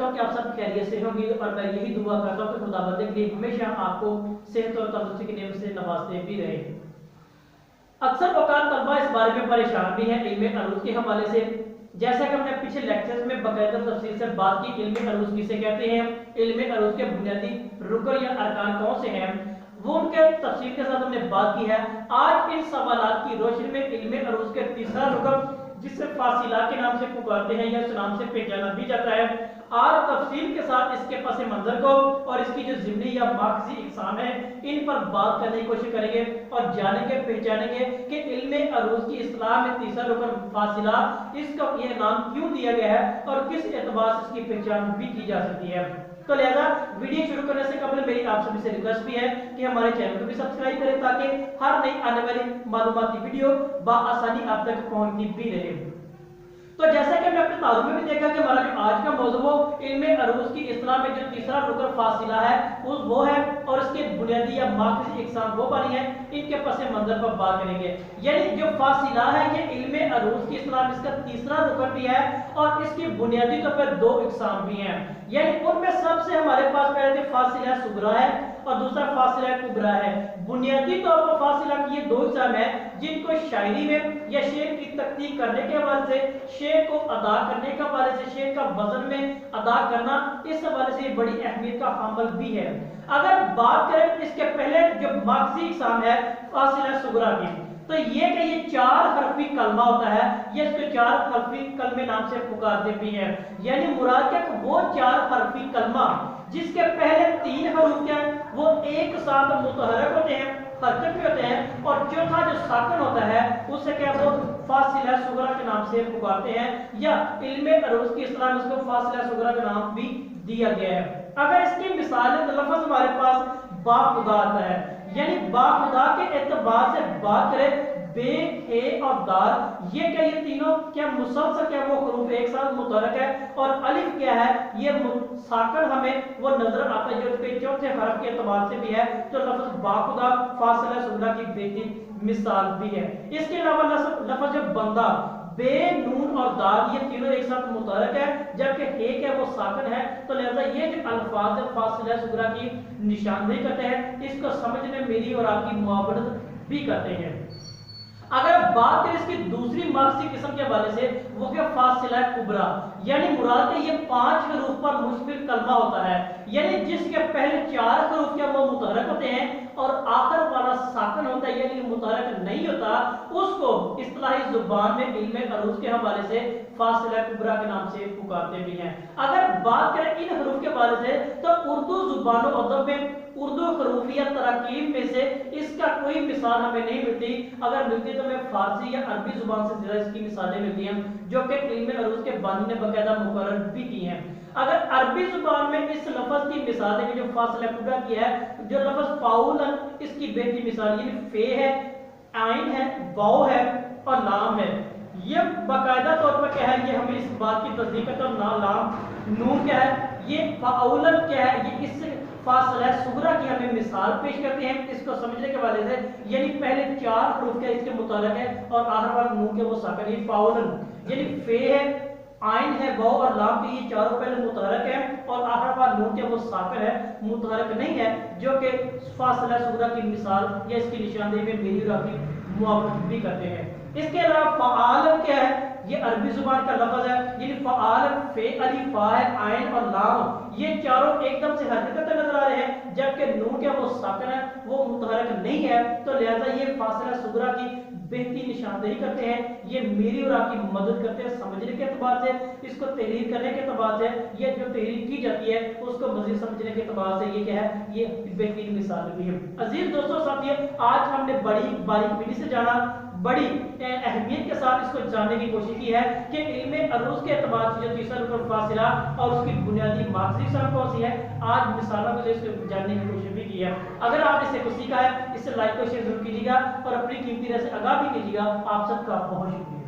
ہوں کہ آپ سب خیریت سے ہوں گے اور میں یہی دعا کرتا ہوں کہ خداوند کریم ہمیشہ آپ کو صحت اور تندرستی کی نعمت سے نوازتے بھی رہے۔ اکثر اوقات طلبہ اس بارے میں پریشان بھی ہیں علم عروض کے حوالے سے، جیسا کہ ہم نے پچھلے لیکچرز میں باقاعدہ تفصیل سے بات کی علم عروض کسے کہتے ہیں، علم عروض کے بنیادی رکن یا ارکان کون سے ہیں، وہ ان کے تفصیل کے ساتھ ہم نے بات کی ہے۔ آج ان سوالات کی روشنی میں علم عروض کے تیسرا رکن جسے فاصلہ کے نام سے پکارتے ہیں یا اس نام سے پہچانا بھی جاتا ہے، آج تفصیل کے ساتھ اس کے پس منظر کو اور اس کی جو ضمنی یا ماخذی اقسام ہے ان پر بات کرنے کی کوشش کریں گے اور جانیں گے پہچانیں گے کہ علم عروض کی اصطلاح میں تیسرا رکن فاصلہ اس کو یہ نام کیوں دیا گیا ہے اور کس اعتبار سے اس کی پہچان بھی کی جا سکتی ہے۔ تو لہذا ویڈیو شروع کرنے سے قبل میری آپ سبھی سے ریکویسٹ بھی ہے کہ ہمارے چینل کو بھی سبسکرائب کریں تاکہ ہر نئی آنے والی معلوماتی ویڈیو بآسانی آپ تک پہنچتی بھی رہے۔ تو جیسا کہ ہم نے اپنے تعارف میں بھی دیکھا کہ ہمارا جو آج کا موضوع وہ علم عروض کی اصطلاح میں جو تیسرا رکن فاصلہ ہے وہ ہے اور اس کے بنیادی یا ماخذی اقسام وہ بنی ہیں، ان کے پس منظر پر بات کریں گے۔ یعنی جو فاصلہ ہے یہ علم عروض کی اصطلاح میں اس کا تیسرا رکن بھی ہے اور اس کی بنیادی طور پر دو اقسام بھی ہیں۔ یعنی ان میں سب سے ہمارے پاس پہلے فاصلہ صغریٰ ہے اور دوسرا فاصلہ کبریٰ ہے۔ بنیادی طور پر فاصلہ کی یہ دو اقسام ہیں جن کو شاعری میں یا شعر کی تخلیق کرنے کے حوالے سے، شعر کو ادا کرنے کے حوالے سے، شعر کا وزن میں ادا کرنا اس حوالے سے بڑی اہمیت کا حامل بھی ہے۔ اگر بات کریں اس کے پہلے جو ماخذی اقسام ہے فاصلہ صغریٰ کی، تو یہ کہ یہ چار حرفی کلمہ ہوتا ہے، یہ اس کو چار حرفی کلمے نام سے پکارتے بھی ہیں۔ یعنی مراد کیا کہ وہ چار حرفی کلمہ جس کے پہلے تین حروف کیا ہیں وہ ایک ساتھ متحرک ہوتے ہیں، حرکت بھی ہوتے ہیں، اور چوتھا جو ساکن ہوتا ہے اسے کیا وہ فاصلہ صغریٰ کے نام سے پکارتے ہیں، یا علم عروض کی اصطلاح میں اس کو فاصلہ صغریٰ کا نام بھی دیا گیا ہے۔ اگر اس کی مثال ہے تو لفظ ہمارے پاس با خدا آتا ہے، یعنی با خدا کے اعتبار سے بات کریں بے، اے اور دال، یہ کیا یہ تینوں کیا مسلسل کیا وہ حروف ایک ساتھ متحرک ہے، اور الف کیا ہے یہ ساکن ہمیں وہ نظر آتا ہے جو کہ چوتھے حرف کے اعتبار سے بھی ہے، تو لفظ با خدا فاصلہ صغریٰ کی بہترین مثال بھی ہے۔ اس کے علاوہ لفظ جو بندہ، بے، نون اور دال، یہ تینوں ایک ساتھ متحرک ہے جبکہ ایک ہے وہ ساکن ہے، تو لہذا یہ جو الفاظ فاصلہ صغریٰ کی نشاندہی کرتے ہیں اس کو سمجھنے میری اور آپ کی معاونت بھی کرتے ہیں۔ اگر بات کریں اس کی دوسری ماخذی قسم کے حوالے سے وہ کہ فاصلہ کبریٰ، یعنی مراد ہے یہ 5 حروف پر مشتمل کلمہ ہوتا ہے، یعنی جس کے پہلے 4 حروف کیا وہ متحرک ہوتے ہیں اور آخر والا ساکن ہوتا ہے یعنی متحرک نہیں ہوتا، اس کو اصطلاحی زبان میں علم عروض کے حوالے سے فاصلہ کبریٰ کے نام سے پکارتے بھی ہیں۔ اگر بات کریں ان حروف کے حوالے سے تو اردو زبان و ادب میں اردو حروفیہ تراکیب میں سے اس کا کوئی مثال ہمیں نہیں ملتی، اگر ملتی تو ہمیں فارسی یا عربی زبان سے زیادہ اس کی مثالیں ملتی ہیں جو کہ علم عروض کے بانی نے باقاعدہ مقرر بھی کی ہیں۔ اگر عربی زبان میں اس لفظ کی مثال ہے جو فاصلہ کبریٰ کی ہے، جو لفظ فاؤلن، اس کی بہترین مثال یعنی فے ہے، عین ہے، واو ہے اور لام ہے، یہ باقاعدہ طور پر کیا ہے یہ ہمیں اس بات کی تصدیق کرتا ہے لام نون کیا ہے، یہ فاؤلن کیا ہے، یہ اس فاصلہ صغریٰ کی ہمیں مثال پیش کرتے ہیں اس کو سمجھنے کے والے سے، یعنی پہلے 4 حروف کیا اس کے متحرک ہے اور آخر والا نون کے وہ ساکن ہے، فاؤلن یعنی فے ہے، عین ہے، واو اور لام کے یہ چاروں پہلے متحرک ہے اور آخر والا نون کے وہ ساکن ہے، متحرک نہیں ہے، جو کہ فاصلہ صغریٰ کی مثال یا اس کی نشاندہی میں میری اور آپ کی معاونت بھی کرتے ہیں۔ اس کے علاوہ فعالن کیا ہے، یہ عربی زبان کا لفظ ہے، یعنی فعالن فے، الف، فا ہے، عین اور لام، یہ چاروں ایک دم سے حرکت کرتے نظر آ رہے ہیں جبکہ نون کے وہ ساکن ہے وہ متحرک نہیں ہے، تو لہذا یہ فاصلہ صغریٰ کی بہترین نشاندہی کرتے ہیں، یہ میری اور آپ کی مدد کرتے ہیں سمجھنے کے اعتبار سے، اس کو تحریر کرنے کے اعتبار سے، یہ جو تحریر کی جاتی ہے اس کو مزید سمجھنے کے اعتبار سے یہ کیا ہے یہ بہترین مثال بھی ہے۔ عزیز دوستو ساتھیو، آج ہم نے بڑی باریک بینی سے جانا، بڑی اہمیت کے ساتھ اس کو جاننے کی کوشش کی ہے کہ علم عروض کے اعتبار سے جو تیسرا رکن فاصلہ اور اس کی بنیادی ماخذی اقسام کون سی ہے، آج مثالوں کے ذریعے اس کو جاننے کی کوشش بھی کی ہے۔ اگر آپ اس سے کچھ سیکھا ہے اس سے لائک اور شیئر ضرور کیجیے گا اور اپنی قیمتی رائے سے آگاہ بھی کیجیے گا۔ آپ سب کا بہت شکریہ۔